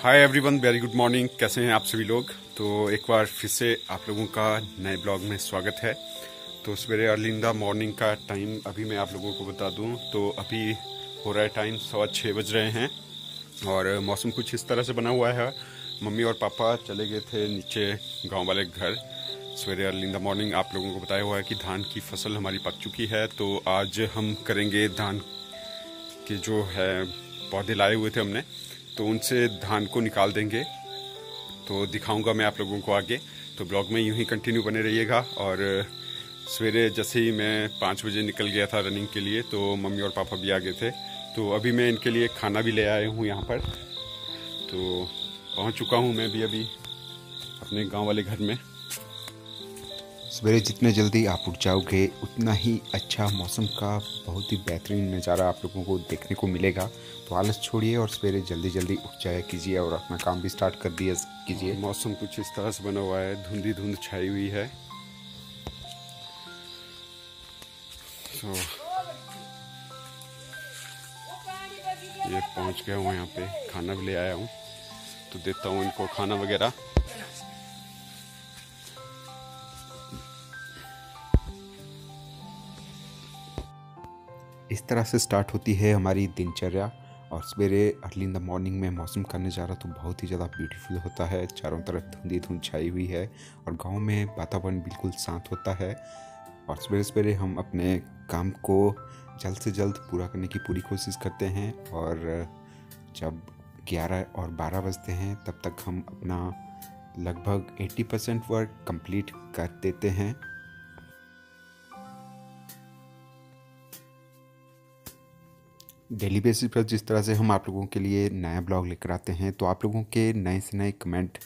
Hi everyone, very good morning. कैसे हैं आप सभी लोग। तो एक बार फिर से आप लोगों का नए ब्लॉग में स्वागत है। तो सवेरे अर्ली इन द मॉर्निंग का टाइम अभी मैं आप लोगों को बता दूं तो अभी हो रहा है टाइम 6:15 बज रहे हैं और मौसम कुछ इस तरह से बना हुआ है। मम्मी और पापा चले गए थे नीचे गांव वाले घर सवेरे अर्ली इन द मॉर्निंग। आप लोगों को बताया हुआ है कि धान की फसल हमारी पक चुकी है, तो आज हम करेंगे धान के जो है पौधे लाए हुए थे हमने, तो उनसे धान को निकाल देंगे। तो दिखाऊंगा मैं आप लोगों को आगे। तो ब्लॉग में यूं ही कंटिन्यू बने रहिएगा। और सवेरे जैसे ही मैं 5 बजे निकल गया था रनिंग के लिए, तो मम्मी और पापा भी आ गए थे। तो अभी मैं इनके लिए खाना भी ले आया हूँ यहाँ पर। तो पहुँच चुका हूँ मैं भी अभी अपने गाँव वाले घर में। सवेरे जितने जल्दी आप उठ जाओगे उतना ही अच्छा मौसम का बहुत ही बेहतरीन नज़ारा आप लोगों को देखने को मिलेगा। तो आलस छोड़िए और सवेरे जल्दी जल्दी उठ जाया कीजिए और अपना काम भी स्टार्ट कर दिया कीजिए। मौसम कुछ इस तरह से बना हुआ है, धुंधी धुंध छाई हुई है। तो ये पहुंच गया हूँ यहाँ पे, खाना भी ले आया हूँ। तो देता हूँ इनको खाना वगैरह। इस तरह से स्टार्ट होती है हमारी दिनचर्या। और सवेरे अर्ली इन द मॉर्निंग में मौसम का नज़ारा तो बहुत ही ज़्यादा ब्यूटीफुल होता है। चारों तरफ धुंधी धुंध छाई हुई है और गांव में वातावरण बिल्कुल शांत होता है। और सवेरे सवेरे हम अपने काम को जल्द से जल्द पूरा करने की पूरी कोशिश करते हैं। और जब 11 और 12 बजते हैं तब तक हम अपना लगभग 80% वर्क कंप्लीट कर देते हैं। डेली बेसिस पर जिस तरह से हम आप लोगों के लिए नया ब्लॉग लेकर आते हैं, तो आप लोगों के नए से नए कमेंट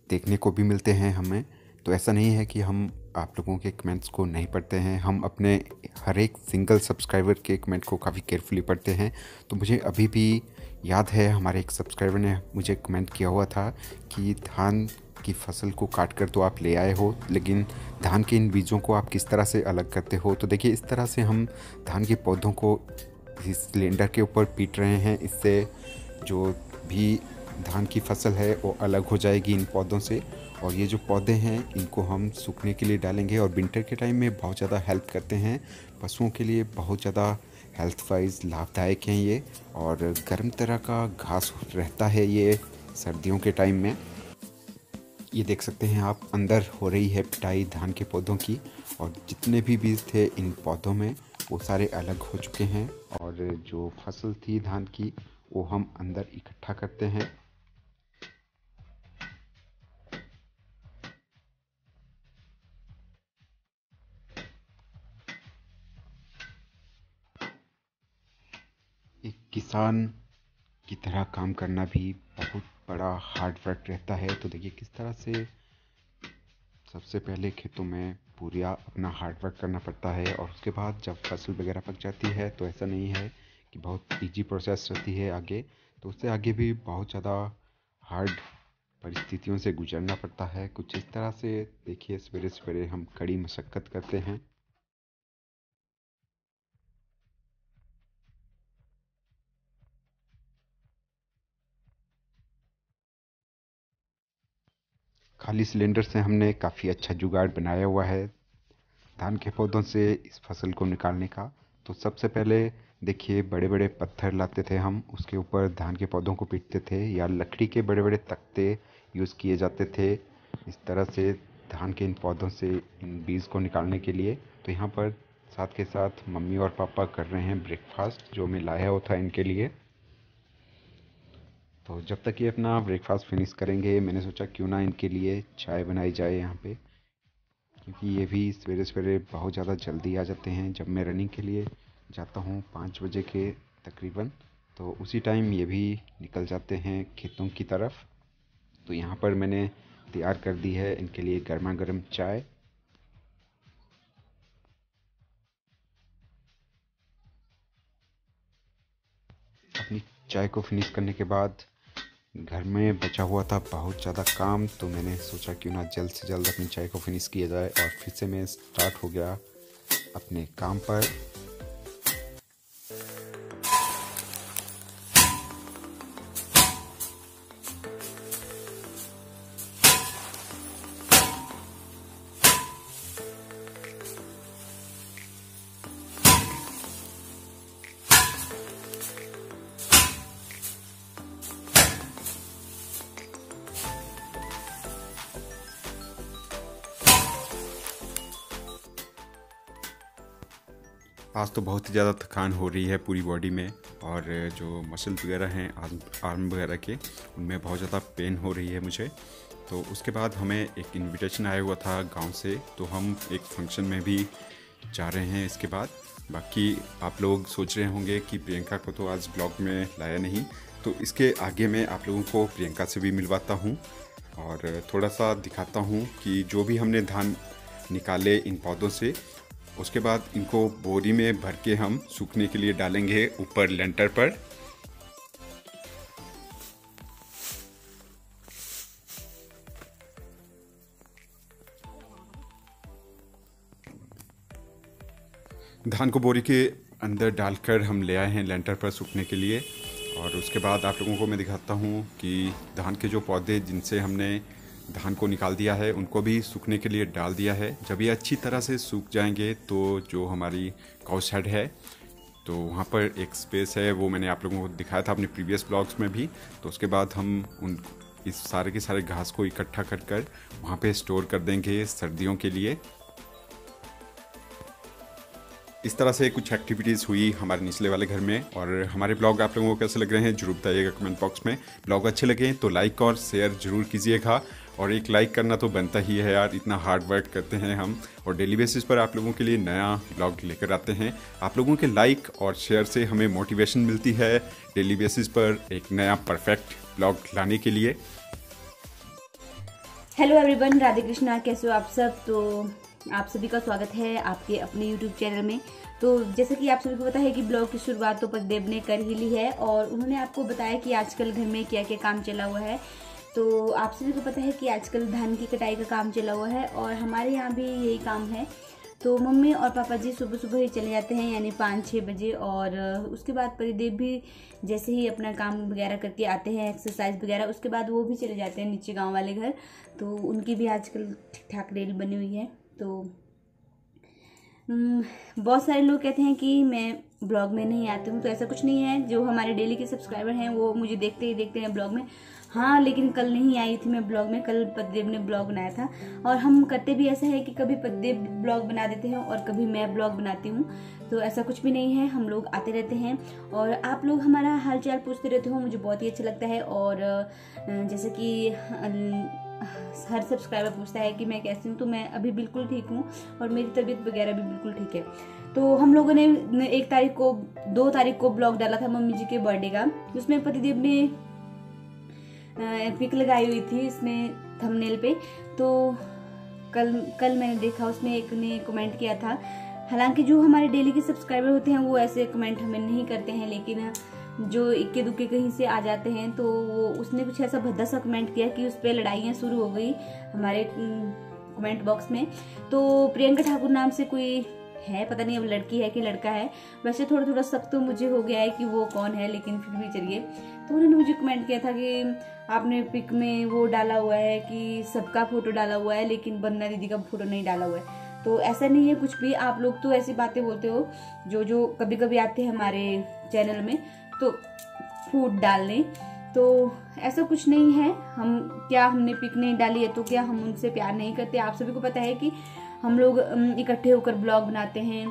देखने को भी मिलते हैं हमें। तो ऐसा नहीं है कि हम आप लोगों के कमेंट्स को नहीं पढ़ते हैं, हम अपने हर एक सिंगल सब्सक्राइबर के कमेंट को काफ़ी केयरफुली पढ़ते हैं। तो मुझे अभी भी याद है, हमारे एक सब्सक्राइबर ने मुझे कमेंट किया हुआ था कि धान की फसल को काट कर तो आप ले आए हो, लेकिन धान के इन बीजों को आप किस तरह से अलग करते हो। तो देखिए, इस तरह से हम धान के पौधों को इस सिलेंडर के ऊपर पीट रहे हैं। इससे जो भी धान की फसल है वो अलग हो जाएगी इन पौधों से। और ये जो पौधे हैं इनको हम सूखने के लिए डालेंगे। और विंटर के टाइम में बहुत ज़्यादा हेल्प करते हैं, पशुओं के लिए बहुत ज़्यादा हेल्थ वाइज लाभदायक हैं ये। और गर्म तरह का घास रहता है ये सर्दियों के टाइम में। ये देख सकते हैं आप, अंदर हो रही है पिटाई धान के पौधों की। और जितने भी बीज थे इन पौधों में वो सारे अलग हो चुके हैं। और जो फसल थी धान की वो हम अंदर इकट्ठा करते हैं। एक किसान की तरह काम करना भी बहुत बड़ा हार्ड वर्क रहता है। तो देखिए किस तरह से सबसे पहले खेतों में पूरा अपना हार्ड वर्क करना पड़ता है। और उसके बाद जब फसल वगैरह पक जाती है तो ऐसा नहीं है कि बहुत इजी प्रोसेस रहती है आगे। तो उससे आगे भी बहुत ज़्यादा हार्ड परिस्थितियों से गुजरना पड़ता है। कुछ इस तरह से देखिए, सवेरे सवेरे हम कड़ी मशक्क़त करते हैं। खाली सिलेंडर से हमने काफ़ी अच्छा जुगाड़ बनाया हुआ है धान के पौधों से इस फसल को निकालने का। तो सबसे पहले देखिए, बड़े बड़े पत्थर लाते थे हम, उसके ऊपर धान के पौधों को पीटते थे, या लकड़ी के बड़े बड़े तख्ते यूज़ किए जाते थे इस तरह से धान के इन पौधों से इन बीज को निकालने के लिए। तो यहाँ पर साथ के साथ मम्मी और पापा कर रहे हैं ब्रेकफास्ट, जो मैं लाया हुआ था इनके लिए। तो जब तक ये अपना ब्रेकफास्ट फिनिश करेंगे, मैंने सोचा क्यों ना इनके लिए चाय बनाई जाए यहाँ पे। क्योंकि ये भी सवेरे सवेरे बहुत ज़्यादा जल्दी आ जाते हैं। जब मैं रनिंग के लिए जाता हूँ 5 बजे के तकरीबन, तो उसी टाइम ये भी निकल जाते हैं खेतों की तरफ। तो यहाँ पर मैंने तैयार कर दी है इनके लिए गर्मा गर्म चाय। अपनी चाय को फिनिश करने के बाद घर में बचा हुआ था बहुत ज़्यादा काम, तो मैंने सोचा क्यों ना जल्द से जल्द अपनी चाय को फिनिश किया जाए। और फिर से मैं स्टार्ट हो गया अपने काम पर। आज तो बहुत ही ज़्यादा थकान हो रही है पूरी बॉडी में, और जो मसल वगैरह हैं आर्म वगैरह के, उनमें बहुत ज़्यादा पेन हो रही है मुझे। तो उसके बाद हमें एक इनविटेशन आया हुआ था गांव से, तो हम एक फंक्शन में भी जा रहे हैं इसके बाद। बाकी आप लोग सोच रहे होंगे कि प्रियंका को तो आज ब्लॉग में लाया नहीं, तो इसके आगे मैं आप लोगों को प्रियंका से भी मिलवाता हूँ और थोड़ा सा दिखाता हूँ कि जो भी हमने धान निकाले इन पौधों से, उसके बाद इनको बोरी में भर के हम सूखने के लिए डालेंगे ऊपर लेंटर पर। धान को बोरी के अंदर डालकर हम ले आए हैं लेंटर पर सूखने के लिए। और उसके बाद आप लोगों को मैं दिखाता हूँ कि धान के जो पौधे जिनसे हमने धान को निकाल दिया है उनको भी सूखने के लिए डाल दिया है। जब ये अच्छी तरह से सूख जाएंगे तो जो हमारी काउ शेड है, तो वहाँ पर एक स्पेस है, वो मैंने आप लोगों को दिखाया था अपने प्रीवियस ब्लॉग्स में भी। तो उसके बाद हम इस सारे के सारे घास को इकट्ठा कर वहाँ पे स्टोर कर देंगे सर्दियों के लिए। इस तरह से कुछ एक्टिविटीज़ हुई हमारे निचले वाले घर में। और हमारे ब्लॉग आप लोगों को कैसे लग रहे हैं जरूर बताइएगा कमेंट बॉक्स में। ब्लॉग अच्छे लगे तो लाइक और शेयर जरूर कीजिएगा, और एक लाइक करना तो बनता ही है यार, इतना हार्ड वर्क करते हैं हम और डेली बेसिस पर आप लोगों के लिए नया ब्लॉग लेकर आते हैं। आप लोगों के लाइक और शेयर से हमें मोटिवेशन मिलती है डेली बेसिस पर एक नया परफेक्ट ब्लॉग लाने के लिए। हेलो एवरीवन, राधे कृष्णा, कैसे हो आप सब। तो आप सभी का स्वागत है आपके अपने यूट्यूब चैनल में। तो जैसे कि आप सभी को पता है कि ब्लॉग की शुरुआत तो पतिदेव ने कर ही ली है, और उन्होंने आपको बताया कि आजकल घर में क्या क्या काम चला हुआ है। तो आप सभी को पता है कि आजकल धान की कटाई का काम चला हुआ है, और हमारे यहाँ भी यही काम है। तो मम्मी और पापा जी सुबह सुबह ही चले जाते हैं, यानी 5-6 बजे, और उसके बाद पतिदेव भी जैसे ही अपना काम वगैरह करके आते हैं, एक्सरसाइज वगैरह, उसके बाद वो भी चले जाते हैं नीचे गांव वाले घर। तो उनकी भी आजकल ठीक ठाक रेल बनी हुई है। तो बहुत सारे लोग कहते हैं कि मैं ब्लॉग में नहीं आती हूँ, तो ऐसा कुछ नहीं है। जो हमारे डेली के सब्सक्राइबर हैं वो मुझे देखते ही देखते हैं ब्लॉग में। हाँ, लेकिन कल नहीं आई थी मैं ब्लॉग में, कल पतिदेव ने ब्लॉग बनाया था। और हम करते भी ऐसा है कि कभी पतिदेव ब्लॉग बना देते हैं और कभी मैं ब्लॉग बनाती हूँ, तो ऐसा कुछ भी नहीं है, हम लोग आते रहते हैं। और आप लोग हमारा हाल चाल पूछते रहते हो, मुझे बहुत ही अच्छा लगता है। और जैसे कि हर सब्सक्राइबर पूछता है कि मैं कैसी हूँ, तो मैं अभी बिल्कुल ठीक हूँ और मेरी तबीयत वगैरह भी बिल्कुल ठीक है। तो हम लोगों ने 2 तारीख को ब्लॉग डाला था मम्मी जी के बर्थडे का, उसमें पतिदेव ने पिक लगाई हुई थी इसमें थंबनेल पे। तो कल मैंने देखा, उसमें एक ने कमेंट किया था। हालांकि जो हमारे डेली के सब्सक्राइबर होते हैं वो ऐसे कमेंट हमें नहीं करते हैं, लेकिन जो इक्के दुक्के कहीं से आ जाते हैं, तो वो उसने कुछ ऐसा भद्दा सा कमेंट किया कि उस पर लड़ाइयाँ शुरू हो गई हमारे कमेंट बॉक्स में। तो प्रियंका ठाकुर नाम से कोई है, पता नहीं अब लड़की है कि लड़का है, वैसे थोड़ा शक तो मुझे हो गया है कि वो कौन है, लेकिन फिर भी चलिए। तो उन्होंने मुझे कमेंट किया था कि आपने पिक में वो डाला हुआ है कि सबका फोटो डाला हुआ है, लेकिन वंदना दीदी का फोटो नहीं डाला हुआ है। तो ऐसा नहीं है कुछ भी, आप लोग तो ऐसी बातें बोलते हो जो कभी कभी आते हैं हमारे चैनल में तो फूड डालने, तो ऐसा कुछ नहीं है। हमने पिक नहीं डाली है तो क्या हम उनसे प्यार नहीं करते। आप सभी को पता है कि हम लोग इकट्ठे होकर ब्लॉग बनाते हैं,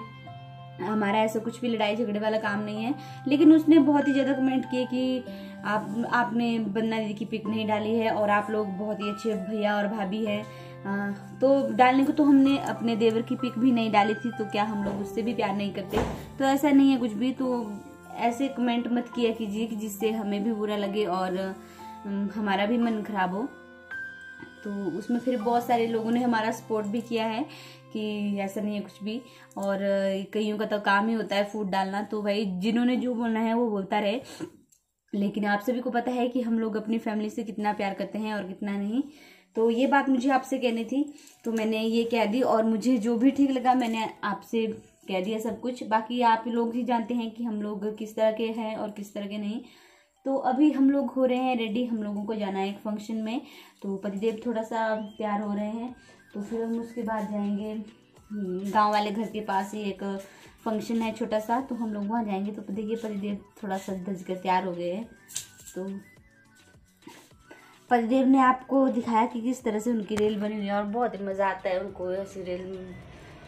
हमारा ऐसा कुछ भी लड़ाई झगड़े वाला काम नहीं है। लेकिन उसने बहुत ही ज्यादा कमेंट किए कि आपने वंदना दीदी की पिक नहीं डाली है, और आप लोग बहुत ही अच्छे भैया और भाभी हैं। तो डालने को तो हमने अपने देवर की पिक भी नहीं डाली थी, तो क्या हम लोग उससे भी प्यार नहीं करते। तो ऐसा नहीं है कुछ भी। तो ऐसे कमेंट मत किया कीजिए कि जिससे हमें भी बुरा लगे और हमारा भी मन खराब हो। तो उसमें फिर बहुत सारे लोगों ने हमारा सपोर्ट भी किया है कि ऐसा नहीं है कुछ भी। और कईयों का तो काम ही होता है फूड डालना, तो भाई जिन्होंने जो बोलना है वो बोलता रहे। लेकिन आप सभी को पता है कि हम लोग अपनी फैमिली से कितना प्यार करते हैं और कितना नहीं। तो ये बात मुझे आपसे कहनी थी, तो मैंने ये कह दी, और मुझे जो भी ठीक लगा मैंने आपसे कह दिया सब कुछ। बाकी आप लोग ही जानते हैं कि हम लोग किस तरह के हैं और किस तरह के नहीं। तो अभी हम लोग हो रहे हैं रेडी, हम लोगों को जाना है एक फंक्शन में। तो पतिदेव थोड़ा सा तैयार हो रहे हैं, तो फिर हम उसके बाद जाएंगे गांव वाले घर के पास ही एक फंक्शन है छोटा सा, तो हम लोग वहाँ जाएंगे। तो देखिए पतिदेव थोड़ा सा धज कर तैयार हो गए हैं। तो पतिदेव ने आपको दिखाया कि किस तरह से उनकी रेल बनी हुई है, और बहुत ही मज़ा आता है उनको ऐसी रेल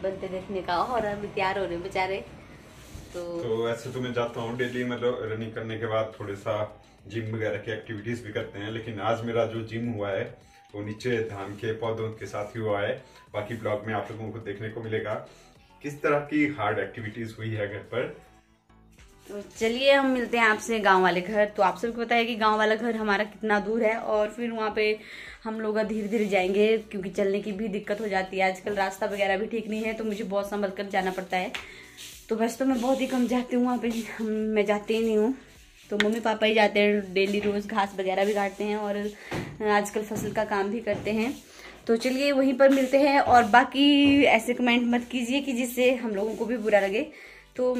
बनते देखने का। और अभी तैयार हो रहे बेचारे, तो ऐसे तो मैं जाता हूँ डेली, मतलब रनिंग करने के बाद थोड़ा सा जिम वगैरह की एक्टिविटीज भी करते हैं, लेकिन आज मेरा जो जिम हुआ है वो नीचे धान के पौधों के साथ ही हुआ है। बाकी ब्लॉग में आप लोगों को देखने को मिलेगा किस तरह की हार्ड एक्टिविटीज हुई है घर पर। तो चलिए हम मिलते हैं आपसे गांव वाले घर। तो आप सबको पता है कि गांव वाला घर हमारा कितना दूर है, और फिर वहाँ पे हम लोग धीरे धीरे जाएंगे क्योंकि चलने की भी दिक्कत हो जाती है। आजकल रास्ता वगैरह भी ठीक नहीं है, तो मुझे बहुत संभल कर जाना पड़ता है। तो वैसे तो मैं बहुत ही कम जाती हूँ वहाँ पे, मैं जाती ही नहीं हूँ। तो मम्मी पापा ही जाते हैं डेली, रोज़ घास वगैरह भी काटते हैं और आजकल फसल का काम भी करते हैं। तो चलिए वहीं पर मिलते हैं, और बाकी ऐसे कमेंट मत कीजिए कि जिससे हम लोगों को भी बुरा लगे। तो